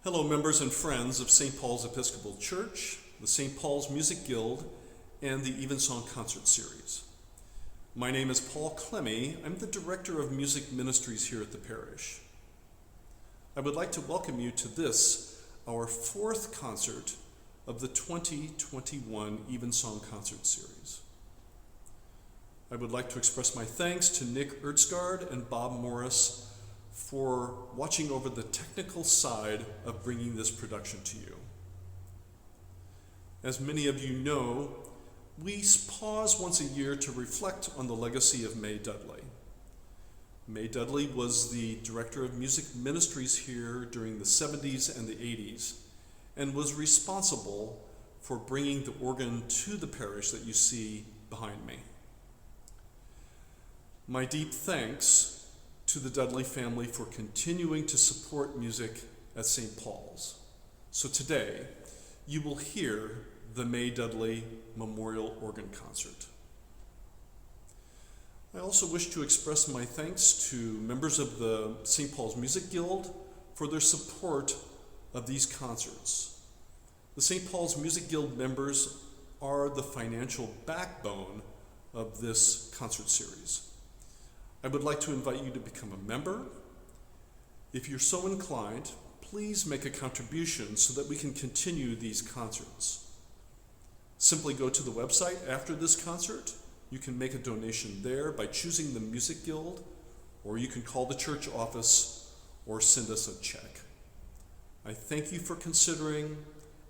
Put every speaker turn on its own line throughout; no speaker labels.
Hello, members and friends of St. Paul's Episcopal Church, the St. Paul's Music Guild, and the Evensong Concert Series. My name is Paul Clemmy. I'm the Director of Music Ministries here at the parish. I would like to welcome you to this, our fourth concert of the 2021 Evensong Concert Series. I would like to express my thanks to Nick Ertsgaard and Bob Morris for watching over the technical side of bringing this production to you. As many of you know, we pause once a year to reflect on the legacy of May Dudley. May Dudley was the Director of Music Ministries here during the 70s and the 80s and was responsible for bringing the organ to the parish that you see behind me. My deep thanks to the Dudley family for continuing to support music at St. Paul's. So today, you will hear the May Dudley Memorial Organ Concert. I also wish to express my thanks to members of the St. Paul's Music Guild for their support of these concerts. The St. Paul's Music Guild members are the financial backbone of this concert series. I would like to invite you to become a member. If you're so inclined, please make a contribution so that we can continue these concerts. Simply go to the website after this concert. You can make a donation there by choosing the Music Guild, or you can call the church office or send us a check. I thank you for considering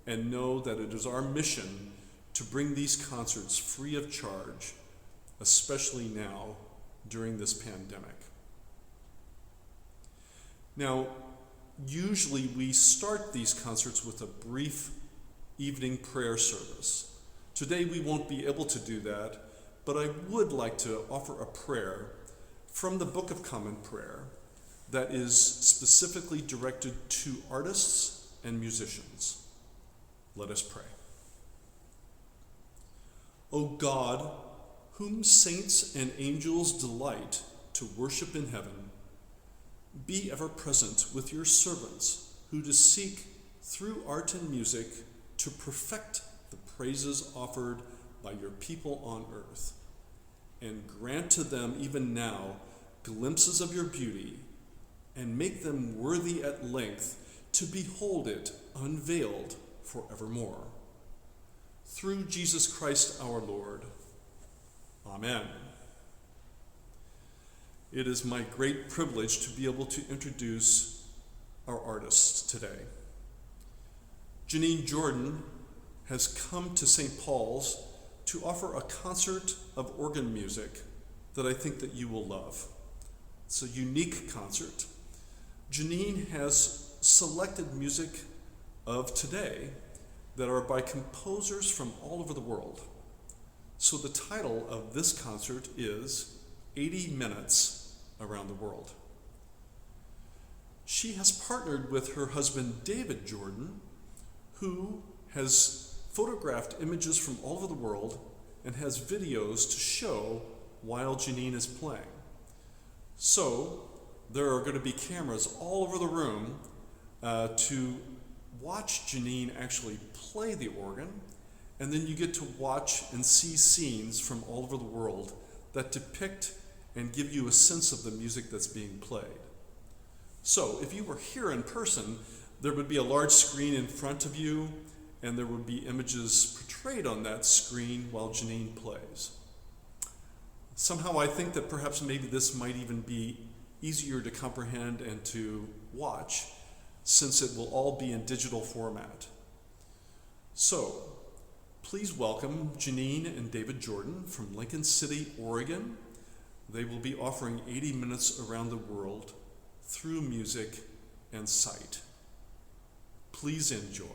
and know that it is our mission to bring these concerts free of charge, especially now during this pandemic. Now, usually we start these concerts with a brief evening prayer service. Today we won't be able to do that, but I would like to offer a prayer from the Book of Common Prayer that is specifically directed to artists and musicians. Let us pray. O God, whom saints and angels delight to worship in heaven, be ever present with your servants who to seek through art and music to perfect the praises offered by your people on earth, and grant to them even now glimpses of your beauty, and make them worthy at length to behold it unveiled forevermore. Through Jesus Christ our Lord. Amen. It is my great privilege to be able to introduce our artists today. Jeannine Jordan has come to St. Paul's to offer a concert of organ music that I think that you will love. It's a unique concert. Jeannine has selected music of today that are by composers from all over the world. So the title of this concert is 80 Minutes Around the World. She has partnered with her husband, David Jordan, who has photographed images from all over the world and has videos to show while Jeannine is playing. So there are going to be cameras all over the room to watch Jeannine actually play the organ. And then you get to watch and see scenes from all over the world that depict and give you a sense of the music that's being played. So if you were here in person, there would be a large screen in front of you, and there would be images portrayed on that screen while Jeannine plays. Somehow I think that perhaps maybe this might even be easier to comprehend and to watch, since it will all be in digital format. So, please welcome Jeannine and David Jordan from Lincoln City, Oregon. They will be offering 80 minutes around the world through music and sight. Please enjoy.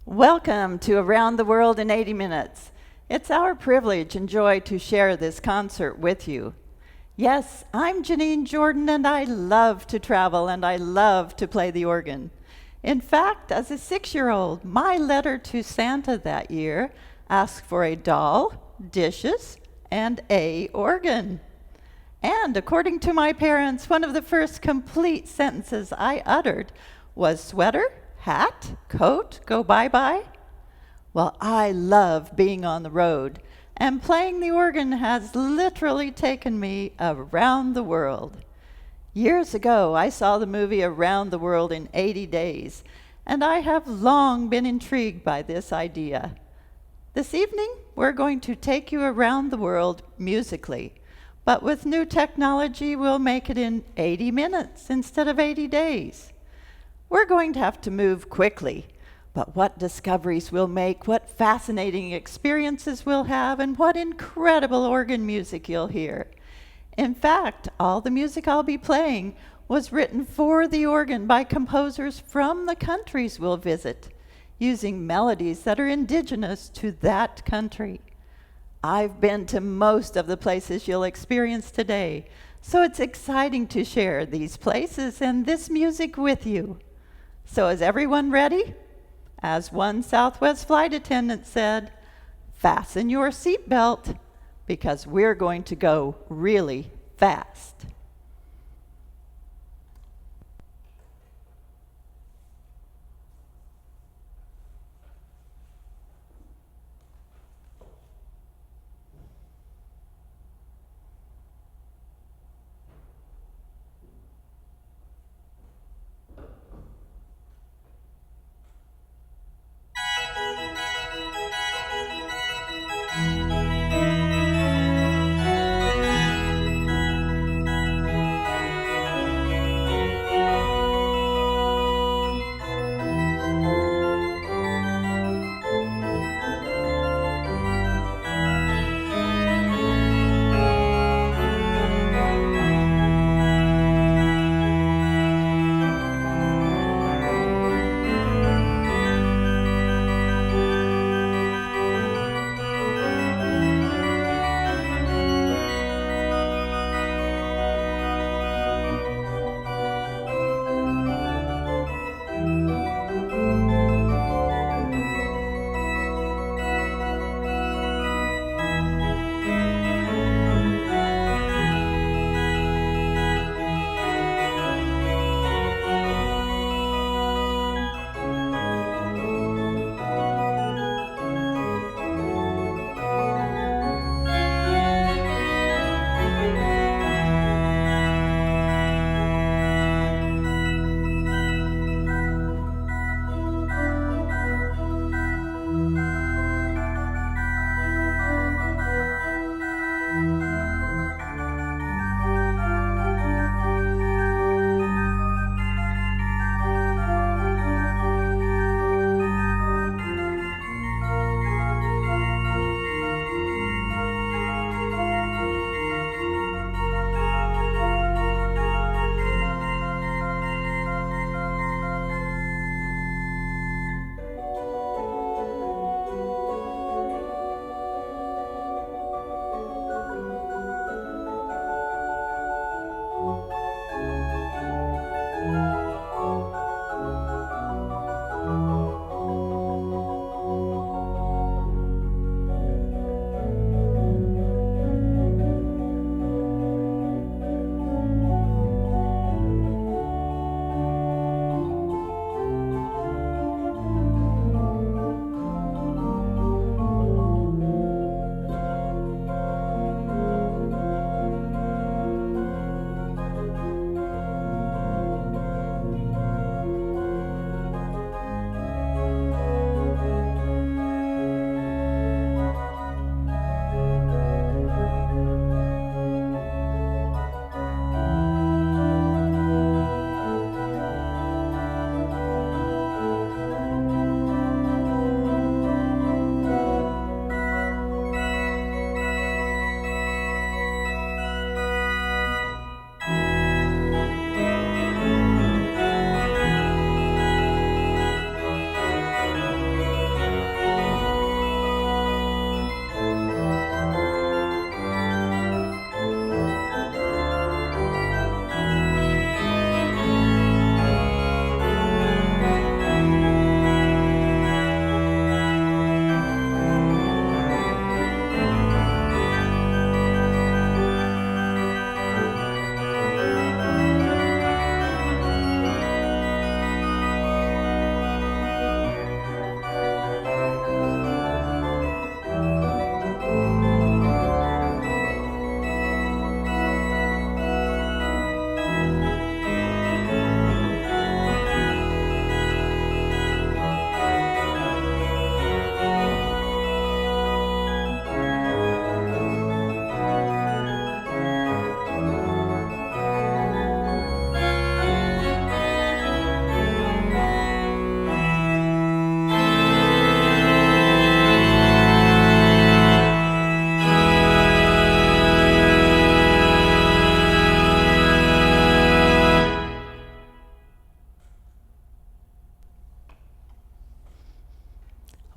Welcome to Around the World in 80 Minutes. It's our privilege and joy to share this concert with you. Yes, I'm Jeannine Jordan, and I love to travel, and I love to play the organ. In fact, as a 6-year-old, my letter to Santa that year asked for a doll, dishes, and a organ. And according to my parents, one of the first complete sentences I uttered was sweater, hat, coat, go bye-bye. Well, I love being on the road, and playing the organ has literally taken me around the world. Years ago, I saw the movie Around the World in 80 Days, and I have long been intrigued by this idea. This evening, we're going to take you around the world musically, but with new technology, we'll make it in 80 minutes instead of 80 days. We're going to have to move quickly, but what discoveries we'll make, what fascinating experiences we'll have, and what incredible organ music you'll hear. In fact, all the music I'll be playing was written for the organ by composers from the countries we'll visit, using melodies that are indigenous to that country. I've been to most of the places you'll experience today, so it's exciting to share these places and this music with you. So is everyone ready? As one Southwest flight attendant said, fasten your seatbelt because we're going to go really fast.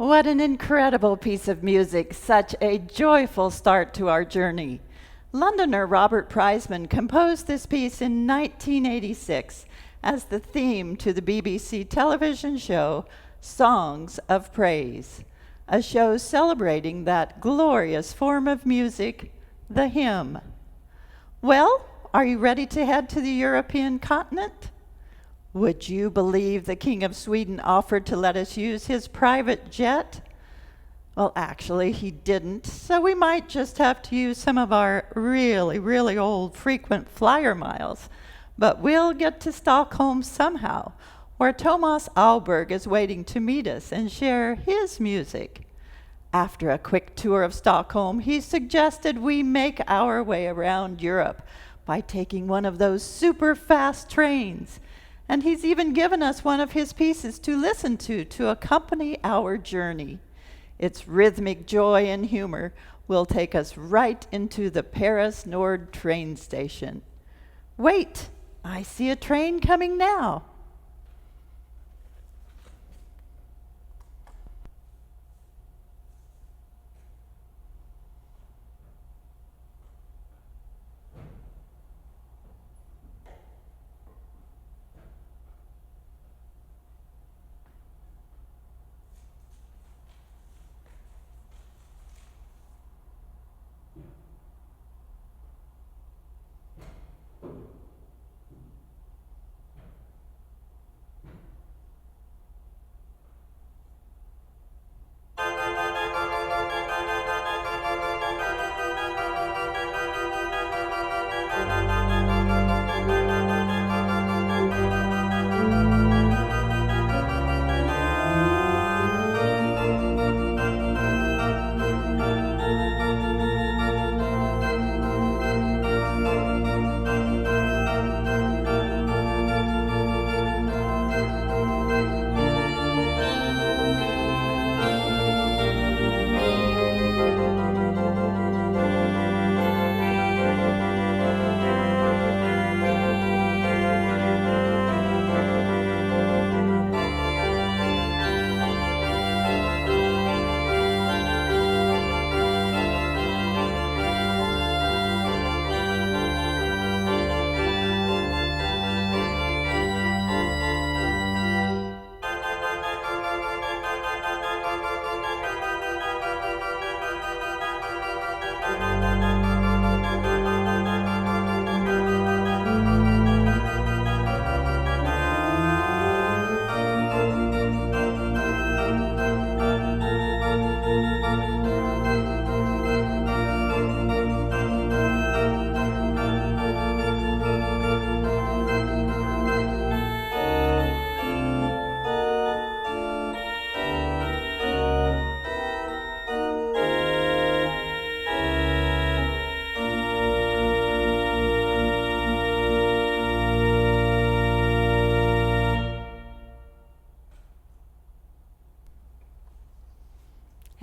What an incredible piece of music, such a joyful start to our journey. Londoner Robert Priseman composed this piece in 1986 as the theme to the BBC television show Songs of Praise, a show celebrating that glorious form of music, the hymn. Well, are you ready to head to the European continent? Would you believe the King of Sweden offered to let us use his private jet? Well, actually, he didn't, so we might just have to use some of our really old frequent flyer miles. But we'll get to Stockholm somehow, where Thomas Alberg is waiting to meet us and share his music. After a quick tour of Stockholm, he suggested we make our way around Europe by taking one of those super fast trains. And he's even given us one of his pieces to listen to accompany our journey. Its rhythmic joy and humor will take us right into the Paris Nord train station. Wait, I see a train coming now.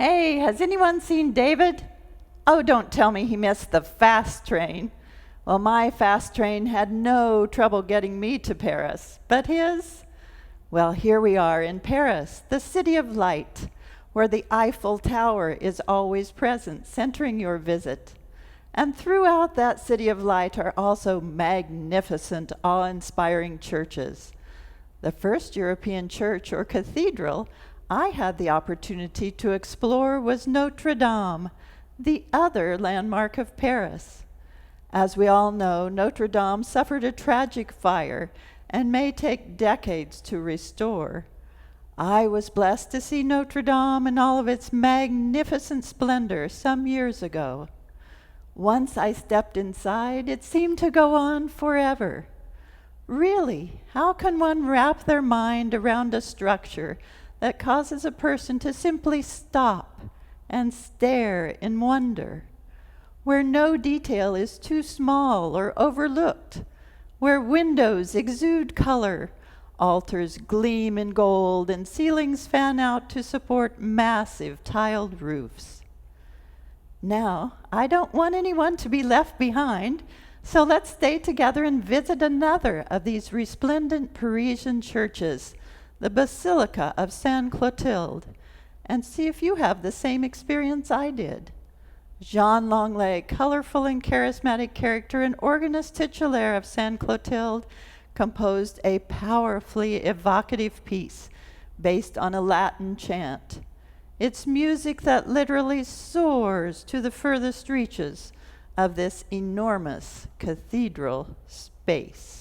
Hey, has anyone seen David? Oh, don't tell me he missed the fast train. Well, my fast train had no trouble getting me to Paris, but his? Well, here we are in Paris, the city of light, where the Eiffel Tower is always present, centering your visit. And throughout that city of light are also magnificent, awe-inspiring churches. The first European church or cathedral I had the opportunity to explore was Notre Dame, the other landmark of Paris. As we all know, Notre Dame suffered a tragic fire and may take decades to restore. I was blessed to see Notre Dame in all of its magnificent splendor some years ago. Once I stepped inside, it seemed to go on forever. Really, how can one wrap their mind around a structure that causes a person to simply stop and stare in wonder, where no detail is too small or overlooked, where windows exude color, altars gleam in gold, and ceilings fan out to support massive tiled roofs? Now, I don't want anyone to be left behind, so let's stay together and visit another of these resplendent Parisian churches, the Basilica of Sainte Clotilde, and see if you have the same experience I did. Jean Longley, colorful and charismatic character and organist titulaire of Sainte Clotilde, composed a powerfully evocative piece based on a Latin chant. It's music that literally soars to the furthest reaches of this enormous cathedral space.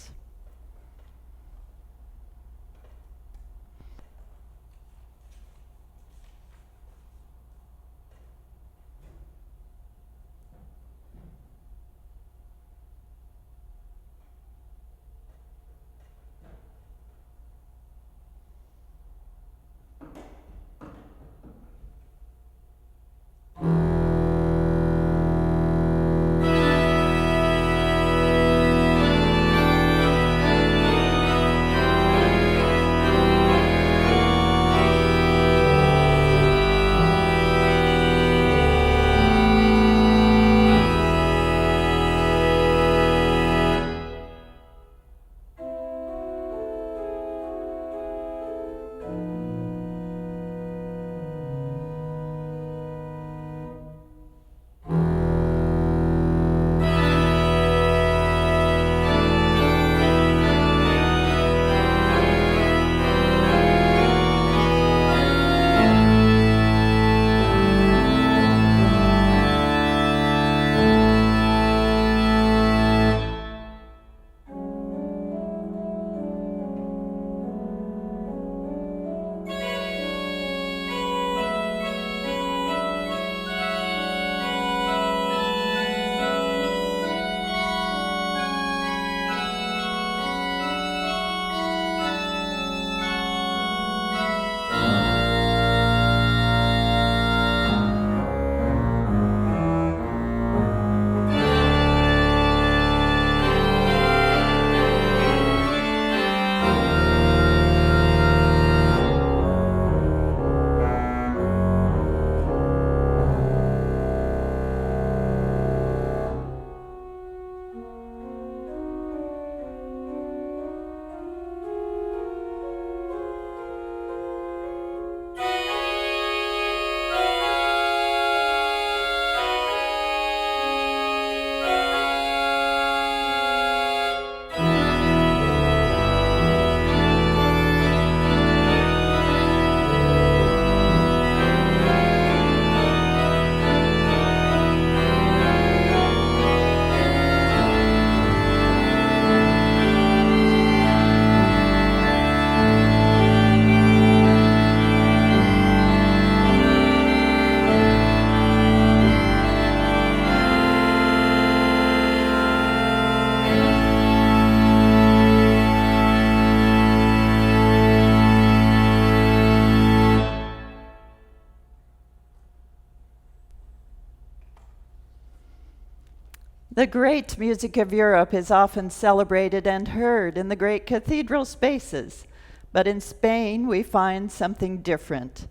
The great music of Europe is often celebrated and heard in the great cathedral spaces, but in Spain we find something different.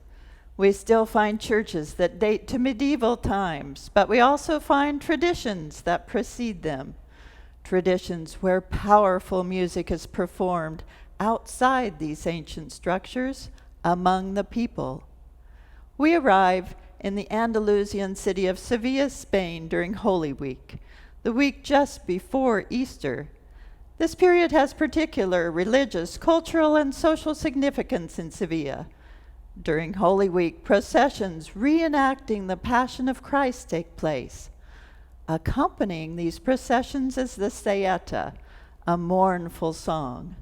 We still find churches that date to medieval times, but we also find traditions that precede them. Traditions where powerful music is performed outside these ancient structures among the people. We arrive in the Andalusian city of Sevilla, Spain during Holy Week, the week just before Easter. This period has particular religious, cultural, and social significance in Sevilla. During Holy Week, processions reenacting the Passion of Christ take place. Accompanying these processions is the saeta, a mournful song.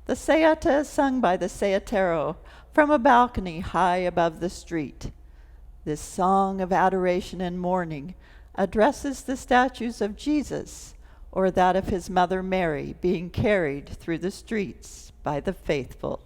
The saeta is sung by the saetero from a balcony high above the street. This song of adoration and mourning addresses the statues of Jesus or that of his mother Mary being carried through the streets by the faithful.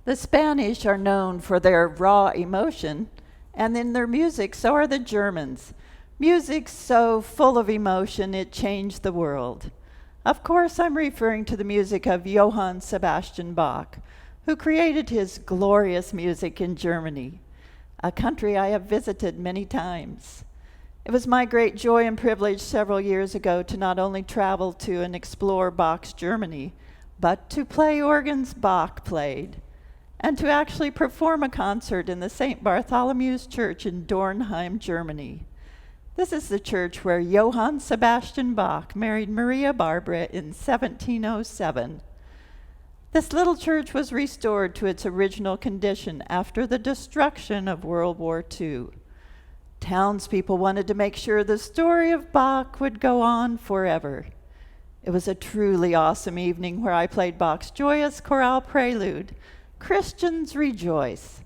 The Spanish are known for their raw emotion, and in their music, so are the Germans. Music so full of emotion, it changed the world. Of course, I'm referring to the music of Johann Sebastian Bach, who created his glorious music in Germany, a country I have visited many times. It was my great joy and privilege several years ago to not only travel to and explore Bach's Germany, but to play organs Bach played, and to actually perform a concert in the St. Bartholomew's Church in Dornheim, Germany. This is the church where Johann Sebastian Bach married Maria Barbara in 1707. This little church was restored to its original condition after the destruction of World War II. Townspeople wanted to make sure the story of Bach would go on forever. It was a truly awesome evening where I played Bach's joyous chorale prelude, Christians Rejoice.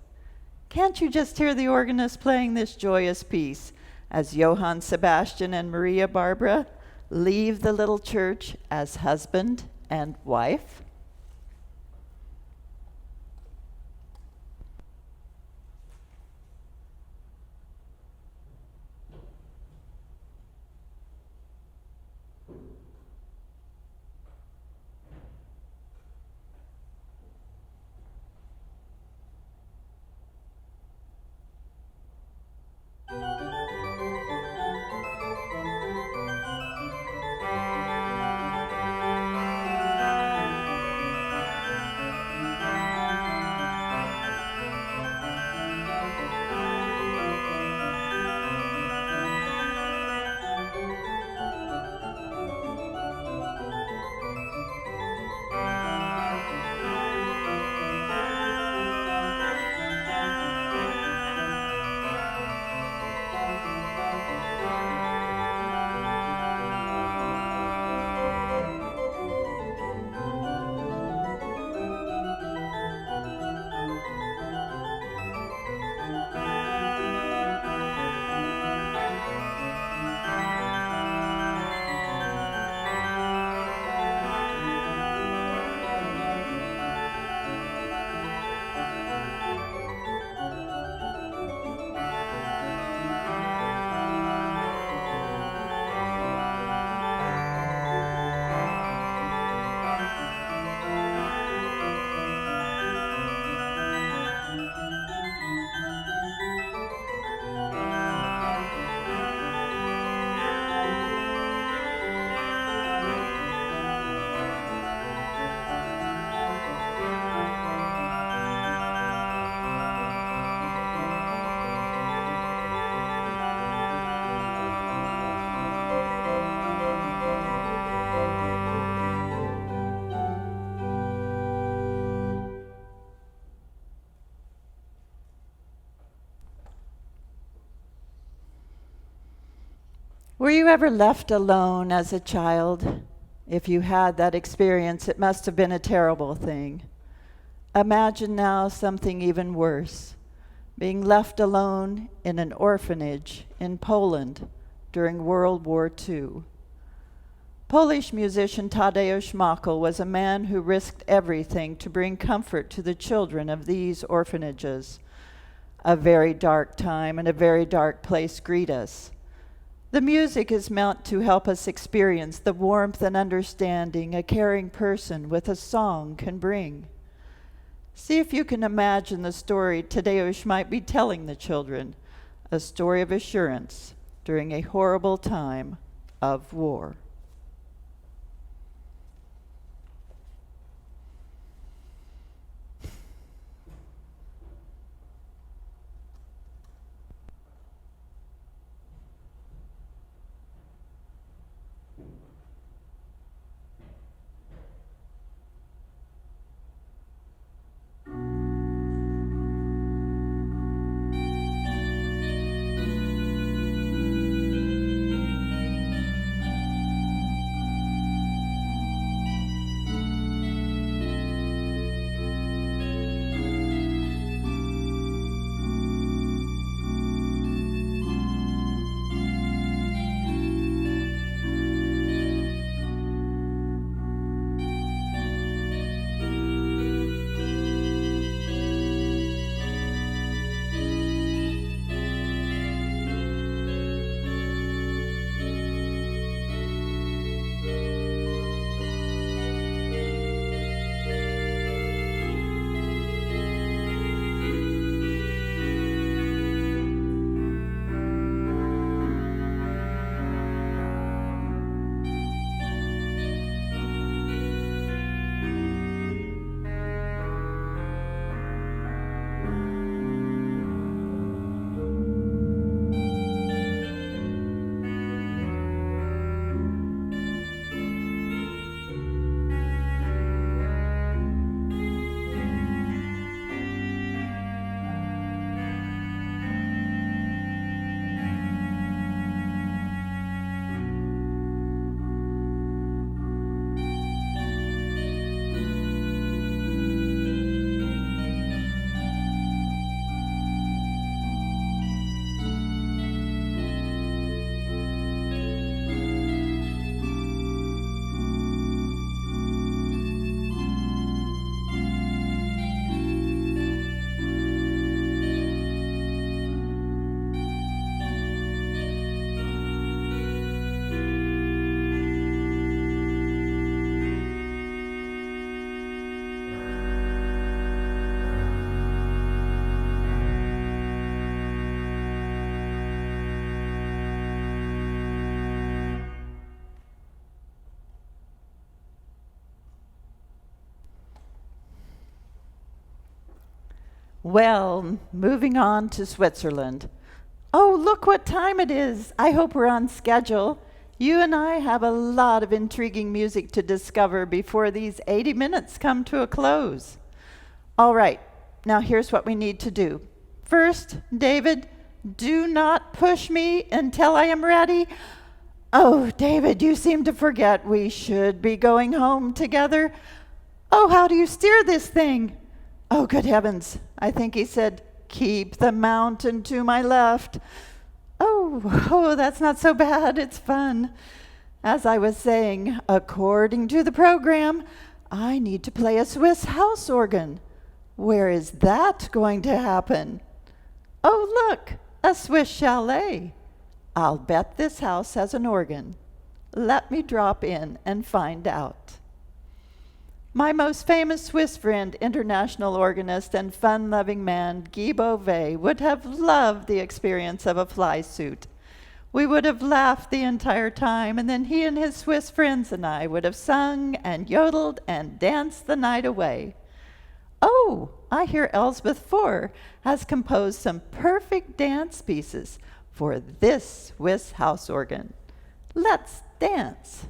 Can't you just hear the organist playing this joyous piece as Johann Sebastian and Maria Barbara leave the little church as husband and wife? Were you ever left alone as a child? If you had that experience, it must have been a terrible thing. Imagine now something even worse, being left alone in an orphanage in Poland during World War II. Polish musician Tadeusz Makel was a man who risked everything to bring comfort to the children of these orphanages. A very dark time and a very dark place greet us. The music is meant to help us experience the warmth and understanding a caring person with a song can bring. See if you can imagine the story Tadeusz might be telling the children, a story of assurance during a horrible time of war. Well, moving on to Switzerland. Oh, look what time it is. I hope we're on schedule. You and I have a lot of intriguing music to discover before these 80 minutes come to a close. All right, now here's what we need to do. First, David, do not push me until I am ready. Oh, David, you seem to forget we should be going home together. Oh, how do you steer this thing? Oh, good heavens. I think he said, keep the mountain to my left. Oh, that's not so bad. It's fun. As I was saying, according to the program, I need to play a Swiss house organ. Where is that going to happen? Oh, look, a Swiss chalet. I'll bet this house has an organ. Let me drop in and find out. My most famous Swiss friend, international organist and fun-loving man Guy Beauvais, would have loved the experience of a fly suit. We would have laughed the entire time, and then he and his Swiss friends and I would have sung and yodeled and danced the night away. Oh, I hear Elsbeth Four has composed some perfect dance pieces for this Swiss house organ. Let's dance.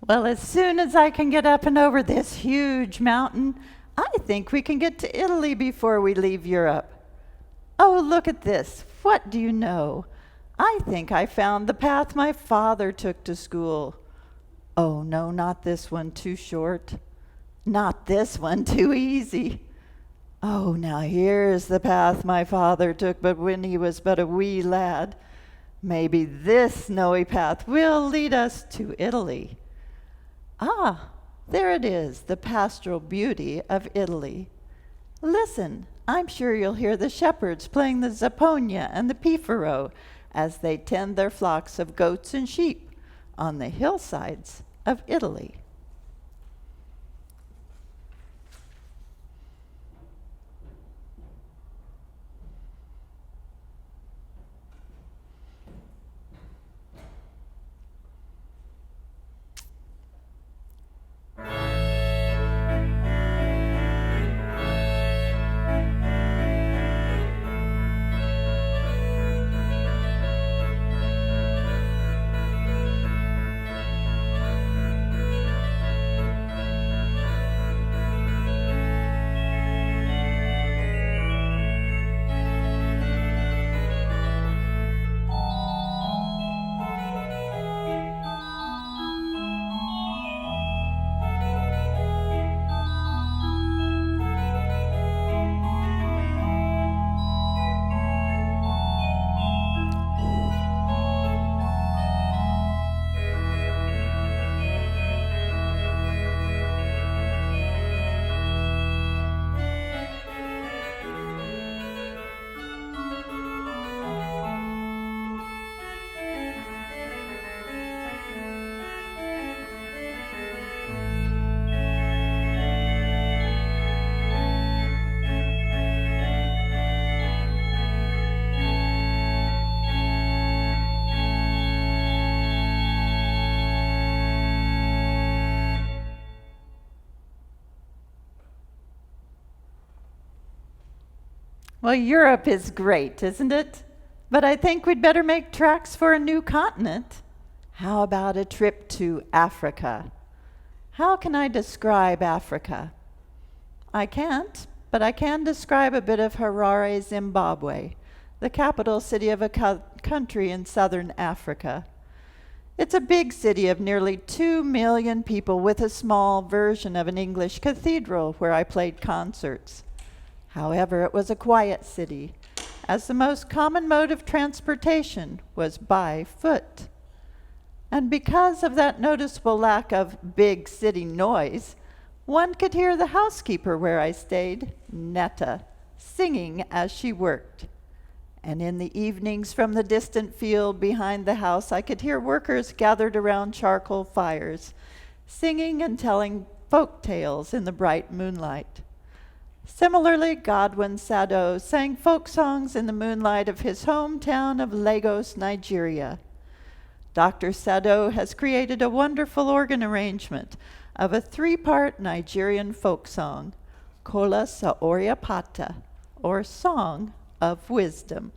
Well, as soon as I can get up and over this huge mountain, I think we can get to Italy before we leave Europe. Oh, look at this. What do you know? I think I found the path my father took to school. Oh, no, not this one, too short. Not this one, too easy. Oh, now here's the path my father took, but when he was but a wee lad. Maybe this snowy path will lead us to Italy. Ah, there it is, the pastoral beauty of Italy. Listen, I'm sure you'll hear the shepherds playing the zapponia and the pifero as they tend their flocks of goats and sheep on the hillsides of Italy. Well, Europe is great, isn't it? But I think we'd better make tracks for a new continent. How about a trip to Africa? How can I describe Africa? I can't, but I can describe a bit of Harare, Zimbabwe, the capital city of a country in southern Africa. It's a big city of nearly 2 million people with a small version of an English cathedral where I played concerts. However, it was a quiet city, as the most common mode of transportation was by foot. And because of that noticeable lack of big city noise, one could hear the housekeeper where I stayed, Netta, singing as she worked. And in the evenings from the distant field behind the house, I could hear workers gathered around charcoal fires, singing and telling folk tales in the bright moonlight. Similarly, Godwin Sado sang folk songs in the moonlight of his hometown of Lagos, Nigeria. Dr. Sado has created a wonderful organ arrangement of a 3-part Nigerian folk song, Kola Saoria Pata, or Song of Wisdom.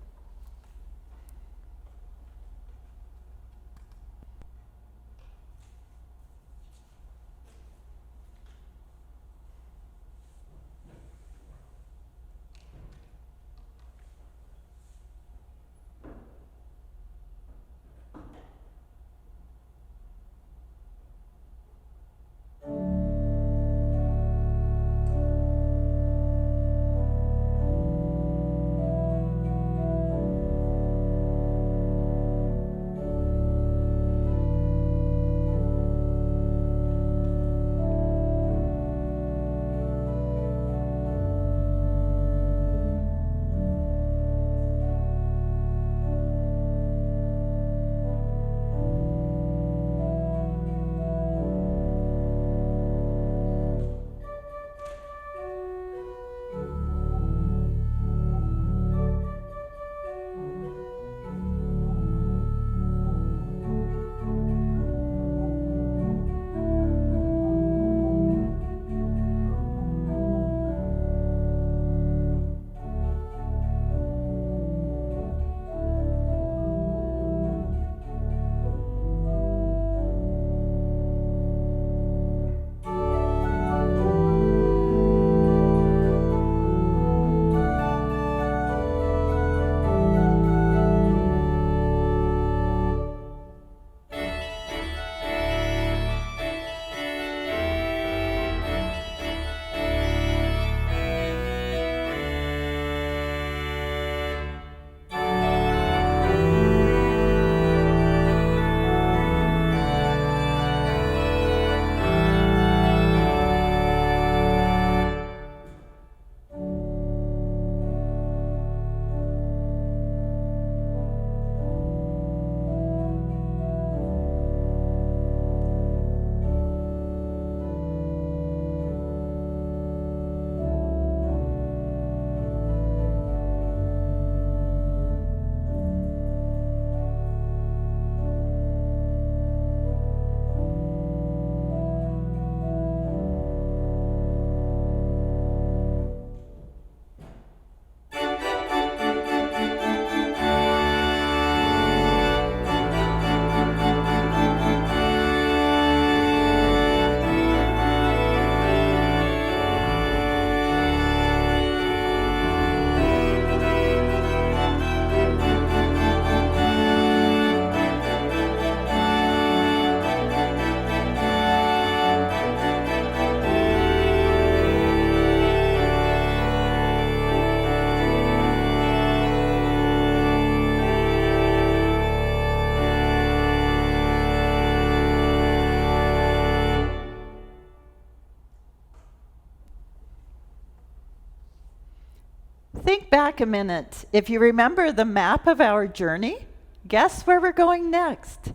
Think back a minute. If you remember the map of our journey, guess where we're going next?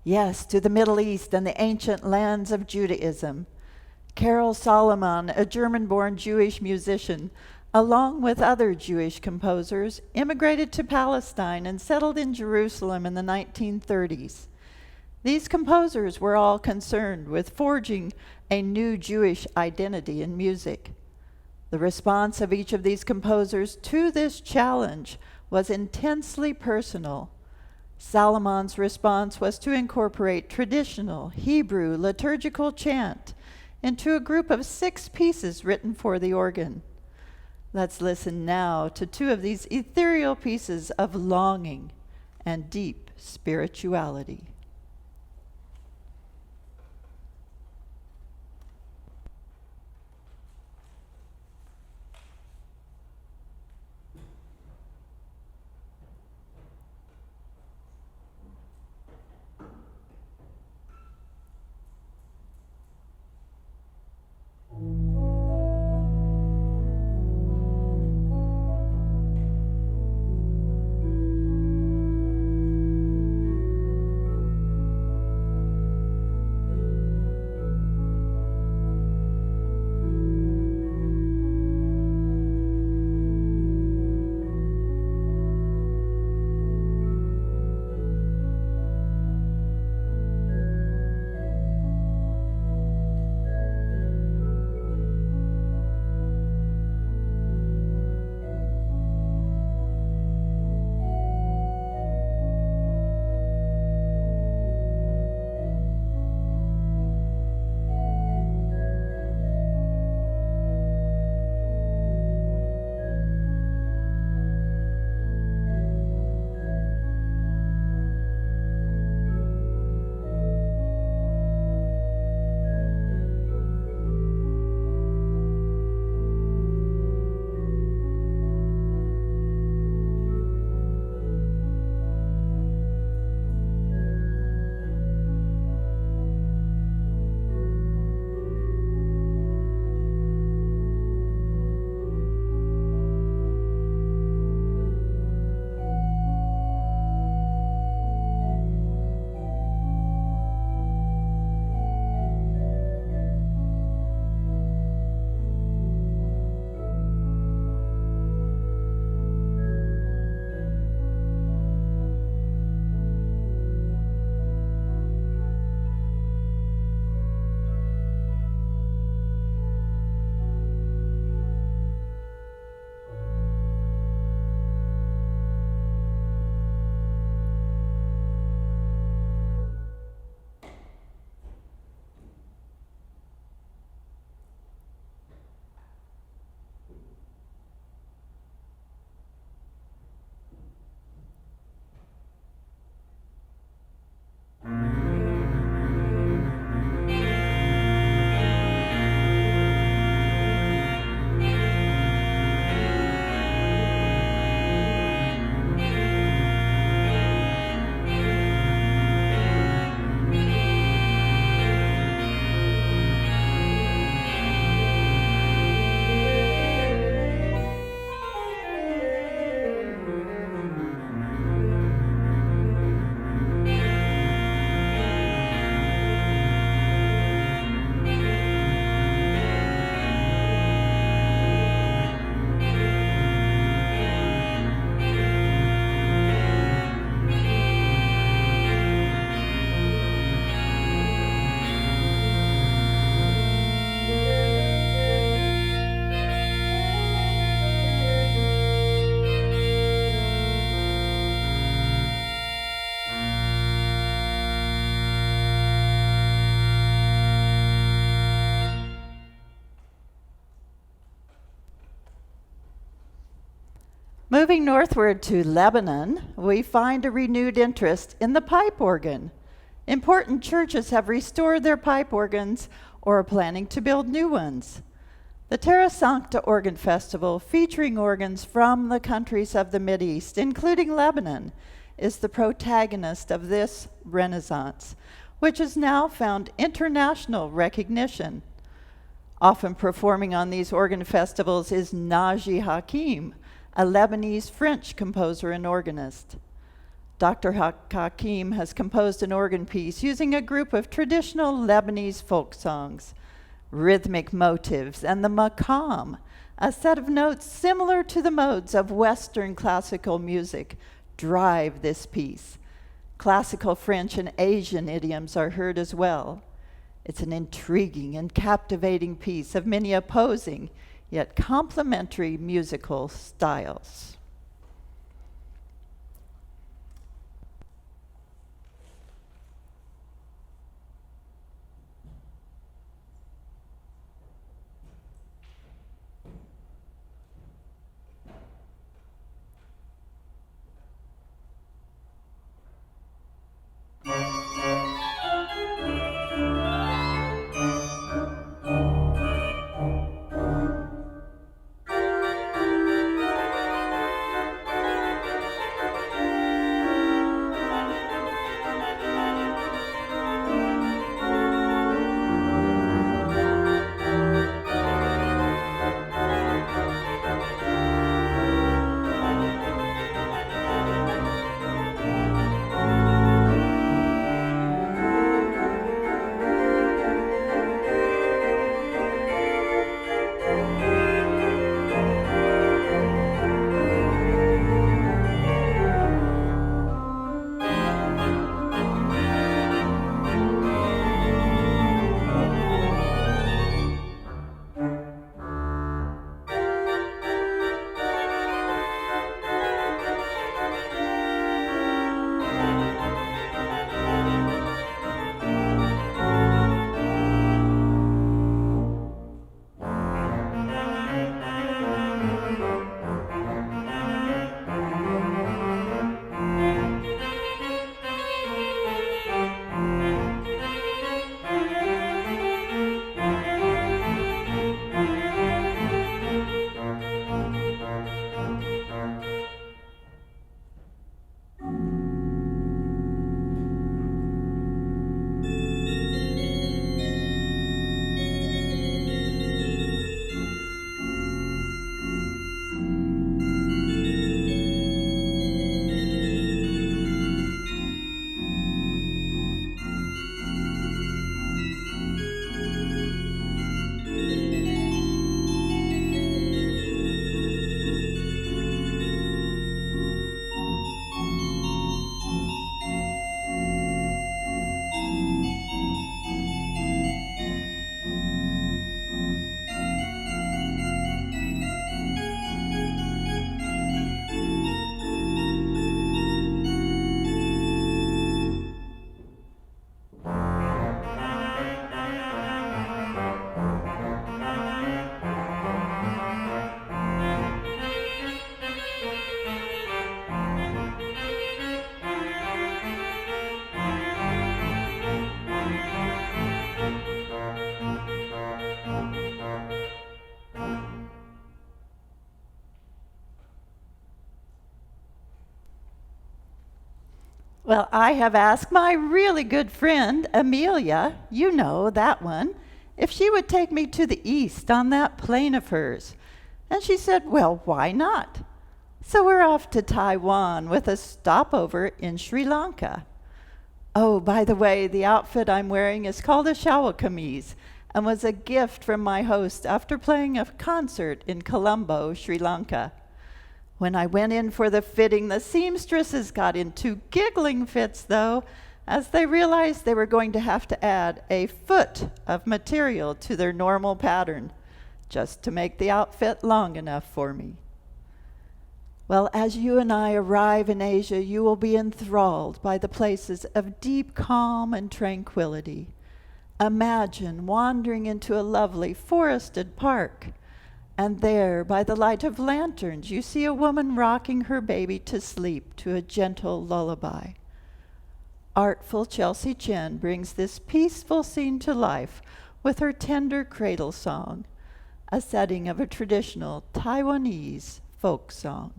Yes, to the Middle East and the ancient lands of Judaism. Karel Solomon, a German-born Jewish musician, along with other Jewish composers, immigrated to Palestine and settled in Jerusalem in the 1930s. These composers were all concerned with forging a new Jewish identity in music. The response of each of these composers to this challenge was intensely personal. Salomon's response was to incorporate traditional Hebrew liturgical chant into a group of 6 pieces written for the organ. Let's listen now to 2 of these ethereal pieces of longing and deep spirituality. Moving northward to Lebanon, we find a renewed interest in the pipe organ. Important churches have restored their pipe organs or are planning to build new ones. The Terra Sancta Organ Festival, featuring organs from the countries of the Mideast, including Lebanon, is the protagonist of this renaissance, which has now found international recognition. Often performing on these organ festivals is Naji Hakim, a Lebanese-French composer and organist. Dr. Hakim has composed an organ piece using a group of traditional Lebanese folk songs, rhythmic motives, and the maqam, a set of notes similar to the modes of Western classical music, drive this piece. Classical French and Asian idioms are heard as well. It's an intriguing and captivating piece of many opposing, yet complementary musical styles. Well, I have asked my really good friend, Amelia, you know that one, if she would take me to the east on that plane of hers. And she said, well, why not? So we're off to Taiwan with a stopover in Sri Lanka. Oh, by the way, the outfit I'm wearing is called a shawl kameez and was a gift from my host after playing a concert in Colombo, Sri Lanka. When I went in for the fitting, the seamstresses got into giggling fits, though, as they realized they were going to have to add a foot of material to their normal pattern just to make the outfit long enough for me. Well, as you and I arrive in Asia, you will be enthralled by the places of deep calm and tranquility. Imagine wandering into a lovely forested park, and there, by the light of lanterns, you see a woman rocking her baby to sleep to a gentle lullaby. Artful Chelsea Chen brings this peaceful scene to life with her tender cradle song, a setting of a traditional Taiwanese folk song.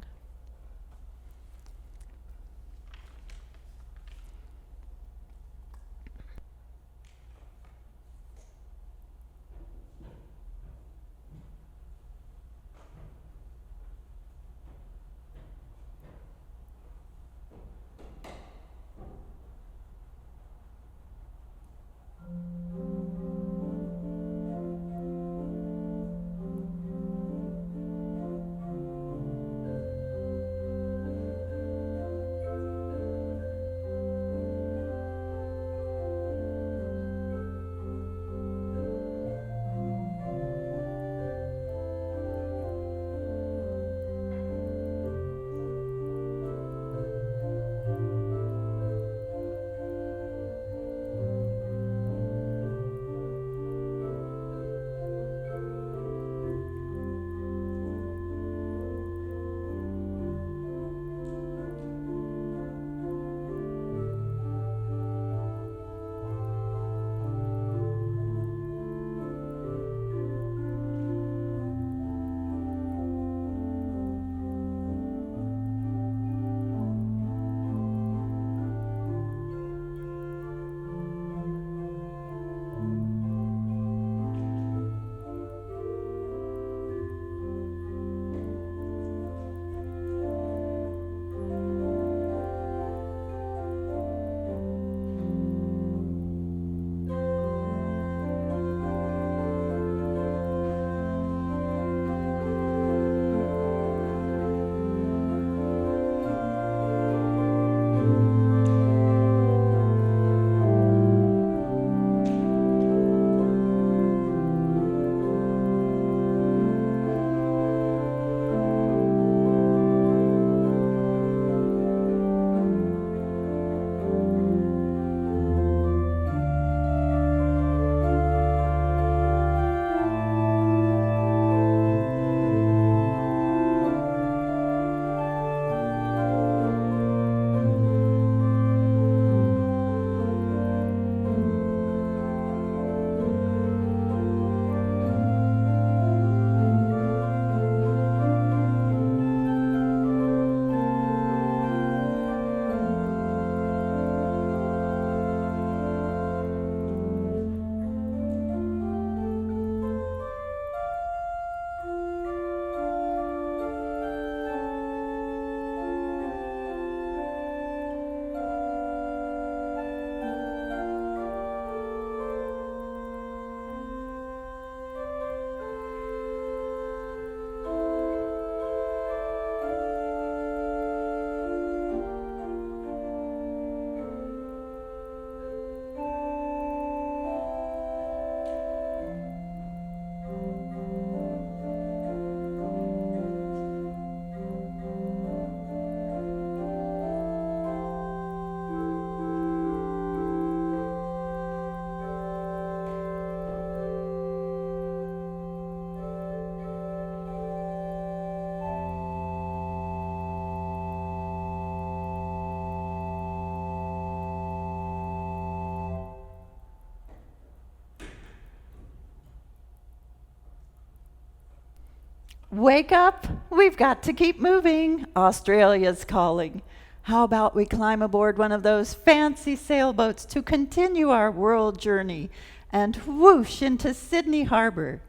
Wake up! We've got to keep moving. Australia's calling. How about we climb aboard one of those fancy sailboats to continue our world journey and whoosh into Sydney Harbor?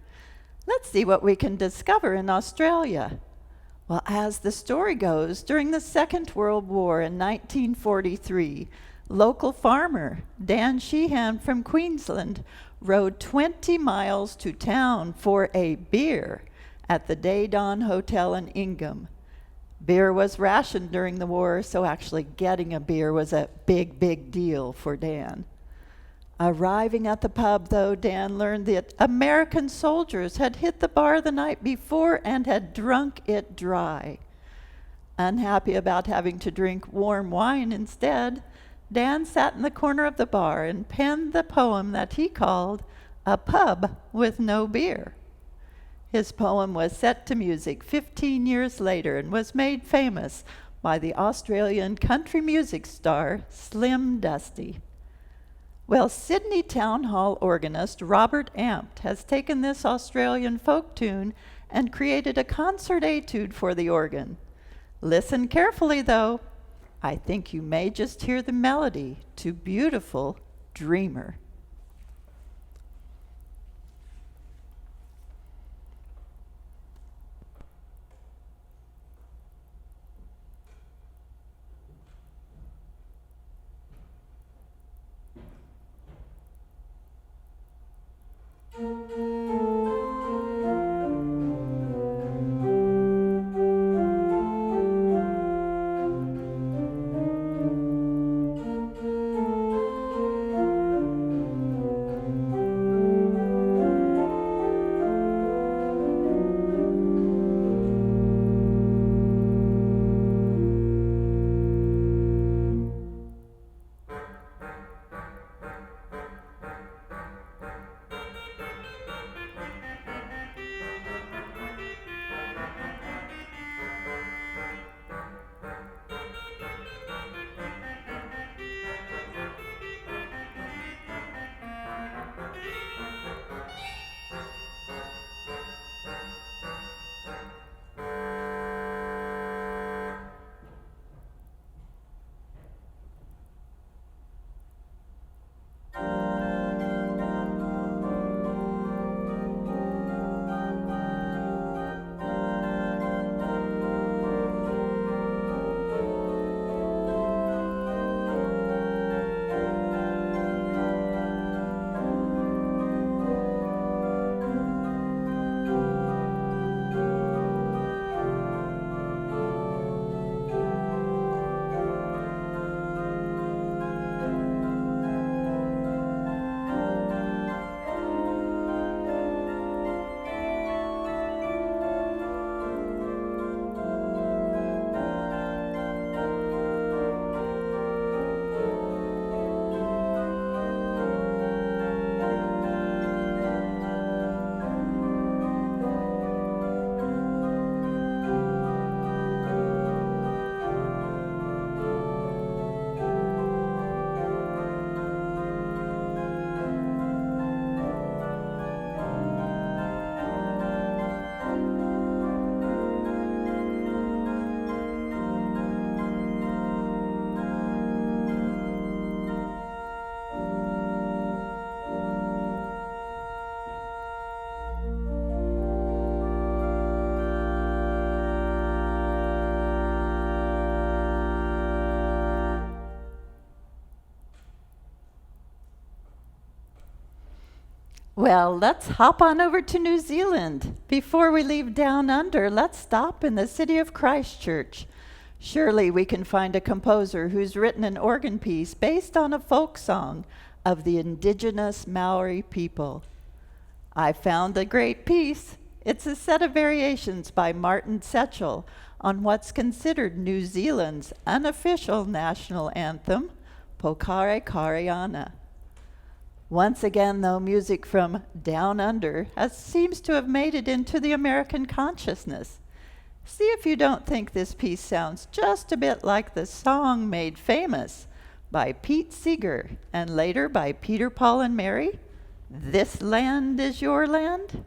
Let's see what we can discover in Australia. Well, as the story goes, during the Second World War in 1943, local farmer Dan Sheehan from Queensland rode 20 miles to town for a beer at the Day Dawn Hotel in Ingham. Beer was rationed during the war, so actually getting a beer was a big, big deal for Dan. Arriving at the pub, though, Dan learned that American soldiers had hit the bar the night before and had drunk it dry. Unhappy about having to drink warm wine instead, Dan sat in the corner of the bar and penned the poem that he called A Pub with No Beer. His poem was set to music 15 years later and was made famous by the Australian country music star Slim Dusty. Well, Sydney Town Hall organist Robert Ampt has taken this Australian folk tune and created a concert etude for the organ. Listen carefully, though. I think you may just hear the melody to Beautiful Dreamer. Well, let's hop on over to New Zealand. Before we leave down under, let's stop in the city of Christchurch. Surely we can find a composer who's written an organ piece based on a folk song of the indigenous Maori people. I found a great piece. It's a set of variations by Martin Setchell on what's considered New Zealand's unofficial national anthem, Pokare Kariana. Once again, though, music from Down Under seems to have made it into the American consciousness. See if you don't think this piece sounds just a bit like the song made famous by Pete Seeger and later by Peter, Paul, and Mary, This Land Is Your Land.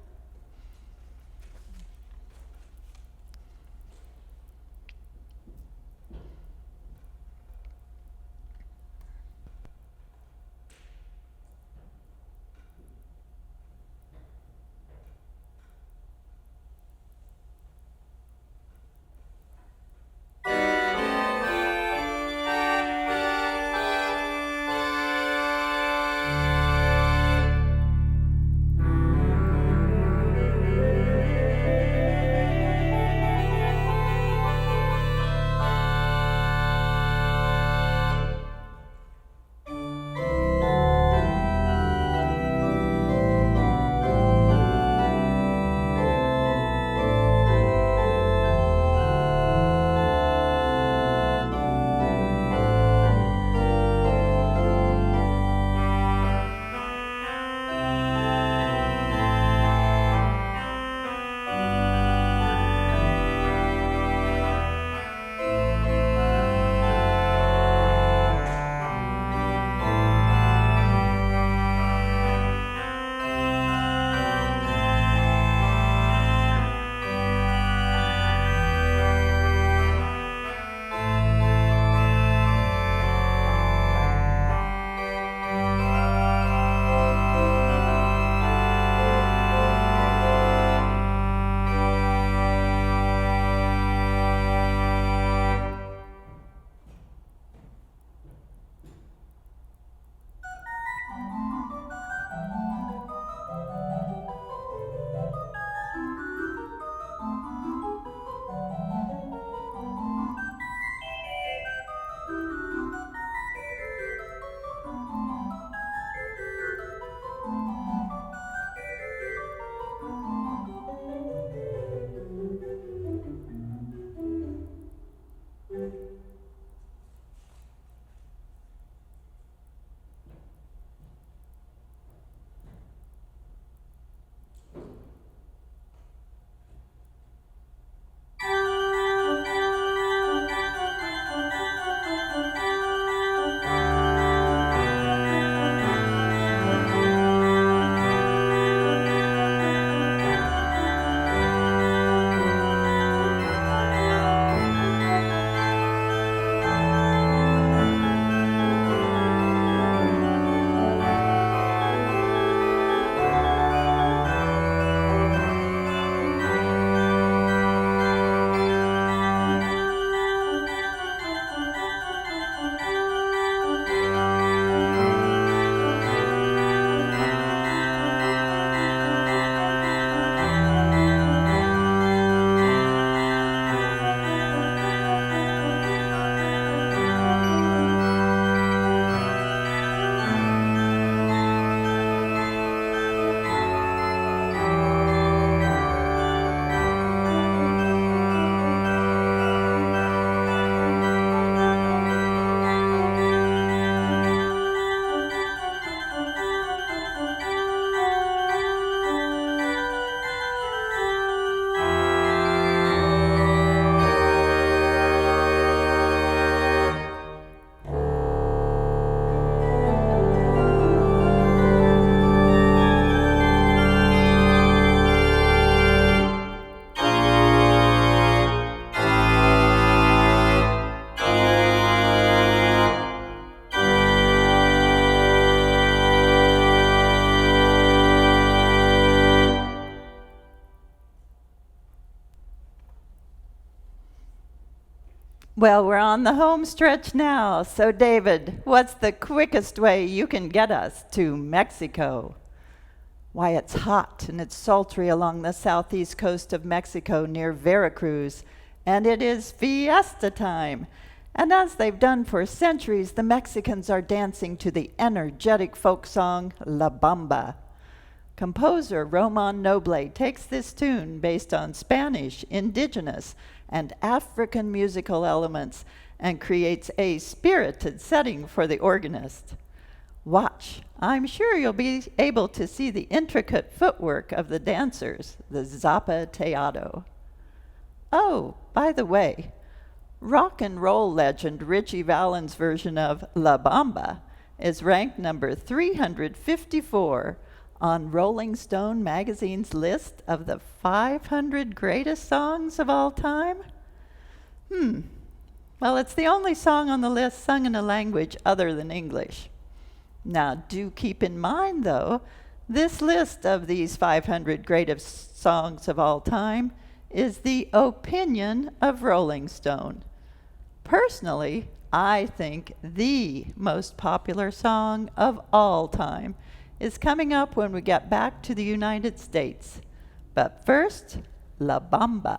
Well, we're on the home stretch now. So, David, what's the quickest way you can get us to Mexico? Why, it's hot and it's sultry along the southeast coast of Mexico near Veracruz, and it is fiesta time. And as they've done for centuries, the Mexicans are dancing to the energetic folk song La Bamba. Composer Roman Noble takes this tune based on Spanish, indigenous, and African musical elements and creates a spirited setting for the organist. Watch. I'm sure you'll be able to see the intricate footwork of the dancers, the zapateado. Oh, by the way, rock and roll legend Ritchie Valens' version of La Bamba is ranked number 354 on Rolling Stone magazine's list of the 500 greatest songs of all time. Well, it's the only song on the list sung in a language other than English. Now, do keep in mind, though, this list of these 500 greatest songs of all time is the opinion of Rolling Stone. Personally, I think the most popular song of all time is coming up when we get back to the United States. But first, La Bamba.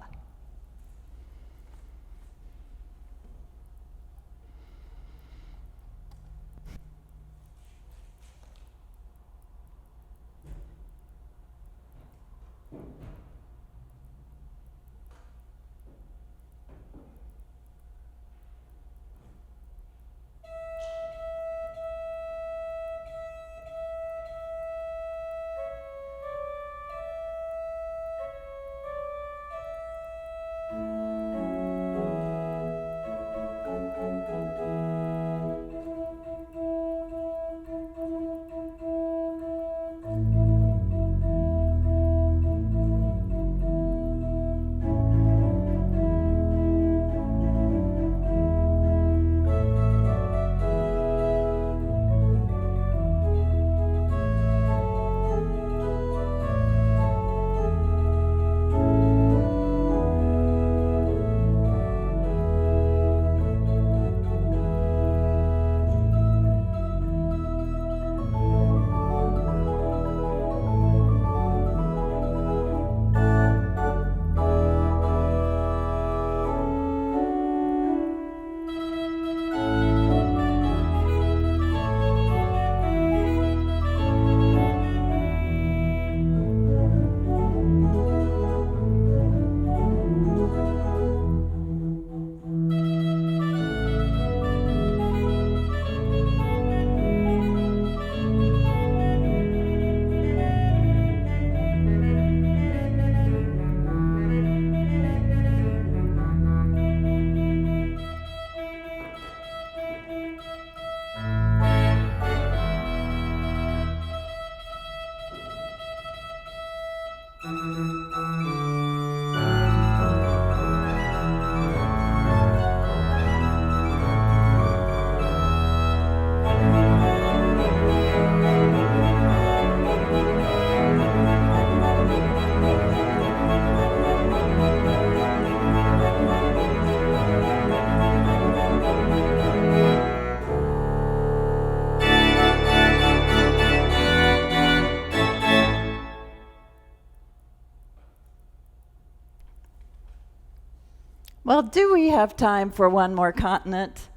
Well, do we have time for one more continent?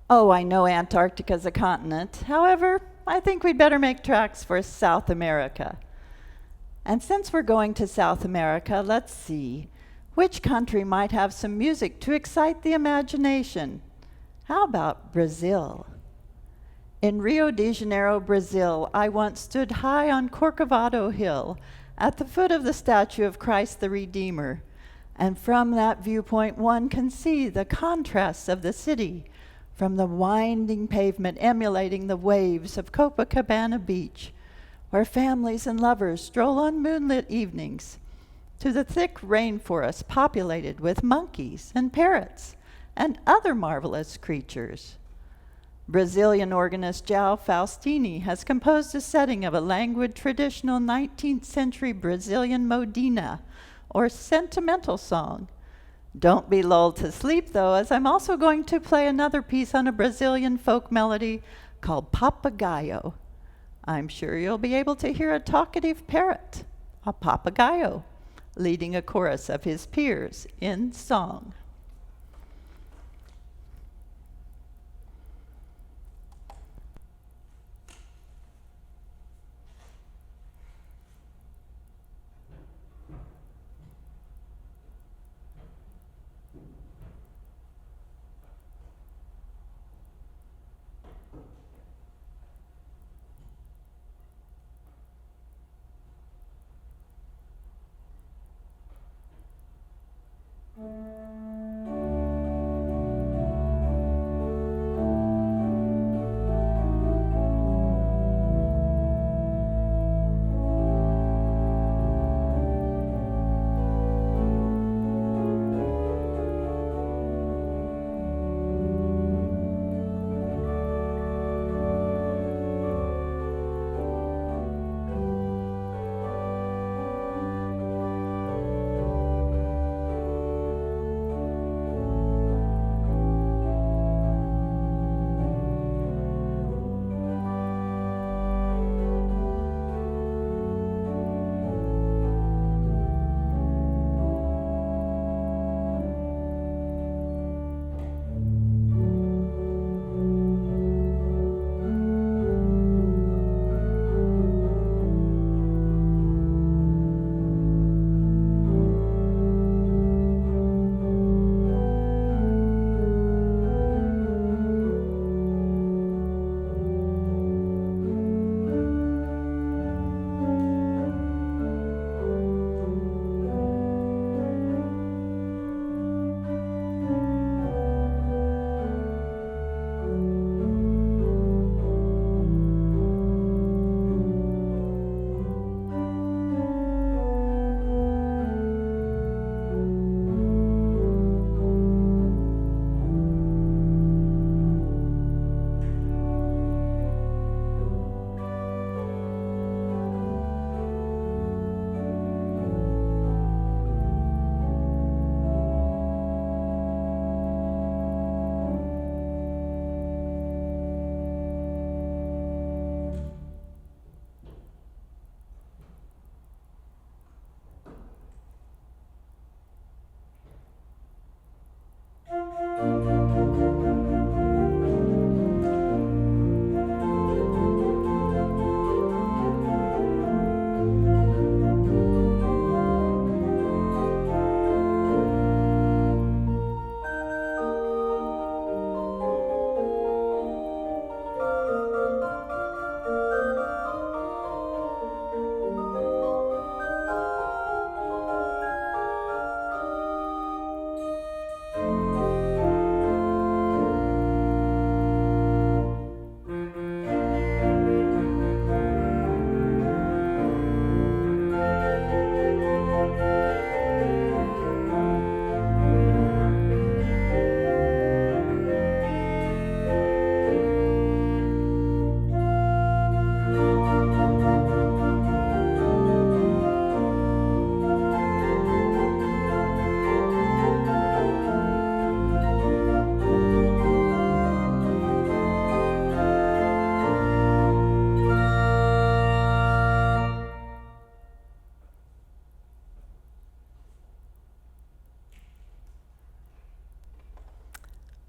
Oh, I know Antarctica's a continent. However, I think we'd better make tracks for South America. And since we're going to South America, let's see. Which country might have some music to excite the imagination? How about Brazil? In Rio de Janeiro, Brazil, I once stood high on Corcovado Hill at the foot of the statue of Christ the Redeemer. And from that viewpoint, one can see the contrasts of the city, from the winding pavement emulating the waves of Copacabana Beach, where families and lovers stroll on moonlit evenings, to the thick rainforest populated with monkeys and parrots and other marvelous creatures. Brazilian organist João Faustini has composed a setting of a languid traditional 19th century Brazilian modina, or sentimental song. Don't be lulled to sleep, though, as I'm also going to play another piece on a Brazilian folk melody called Papagaio. I'm sure you'll be able to hear a talkative parrot, a papagaio, leading a chorus of his peers in song.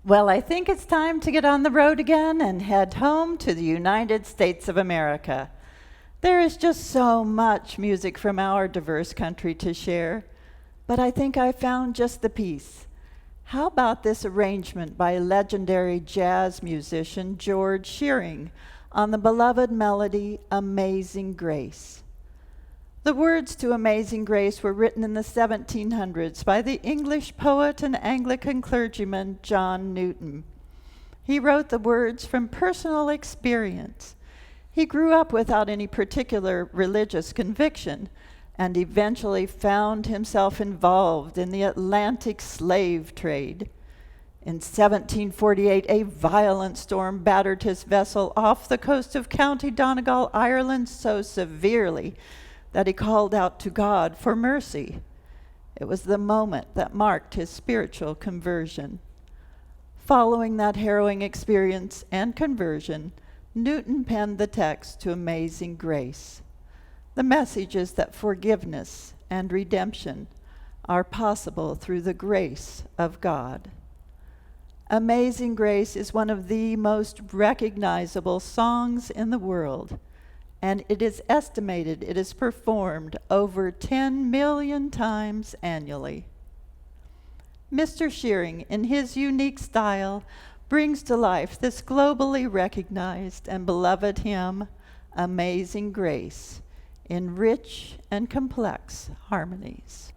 Well, I think it's time to get on the road again and head home to the United States of America. There is just so much music from our diverse country to share, but I think I found just the piece. How about this arrangement by legendary jazz musician George Shearing on the beloved melody Amazing Grace? The words to Amazing Grace were written in the 1700s by the English poet and Anglican clergyman John Newton. He wrote the words from personal experience. He grew up without any particular religious conviction and eventually found himself involved in the Atlantic slave trade. In 1748, a violent storm battered his vessel off the coast of County Donegal, Ireland, so severely that he called out to God for mercy. It was the moment that marked his spiritual conversion. Following that harrowing experience and conversion, Newton penned the text to Amazing Grace. The message is that forgiveness and redemption are possible through the grace of God. Amazing Grace is one of the most recognizable songs in the world, and it is estimated it is performed over 10 million times annually. Mr. Shearing, in his unique style, brings to life this globally recognized and beloved hymn, Amazing Grace, in rich and complex harmonies.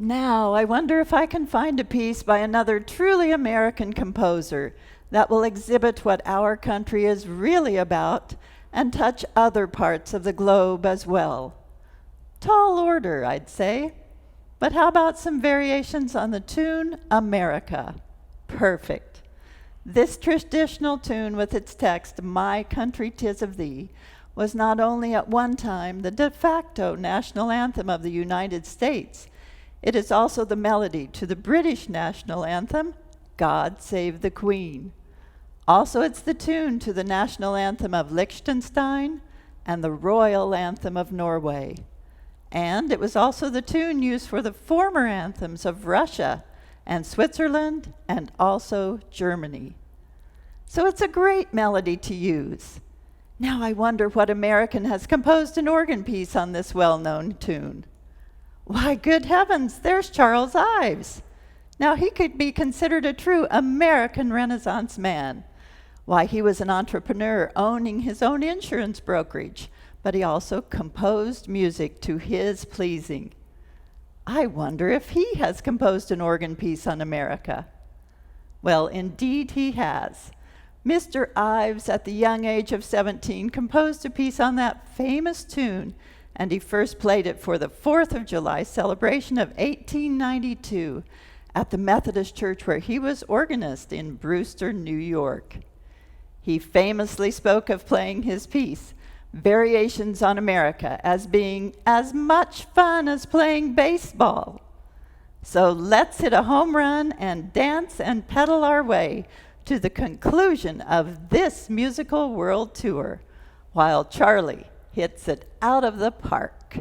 Now, I wonder if I can find a piece by another truly American composer that will exhibit what our country is really about and touch other parts of the globe as well. Tall order, I'd say. But how about some variations on the tune America? Perfect. This traditional tune with its text, My Country 'Tis of Thee, was not only at one time the de facto national anthem of the United States, it is also the melody to the British national anthem, God Save the Queen. Also, it's the tune to the national anthem of Liechtenstein and the royal anthem of Norway. And it was also the tune used for the former anthems of Russia and Switzerland and also Germany. So it's a great melody to use. Now I wonder what American has composed an organ piece on this well-known tune. Why, good heavens, there's Charles Ives. Now he could be considered a true American Renaissance man. Why, he was an entrepreneur owning his own insurance brokerage, but he also composed music to his pleasing. I wonder if he has composed an organ piece on America. Well, indeed he has. Mr. Ives, at the young age of 17, composed a piece on that famous tune, and he first played it for the 4th of July celebration of 1892 at the Methodist Church where he was organist in Brewster, New York. He famously spoke of playing his piece, Variations on America, as being as much fun as playing baseball. So let's hit a home run and dance and pedal our way to the conclusion of this musical world tour, while Charlie hits it out of the park.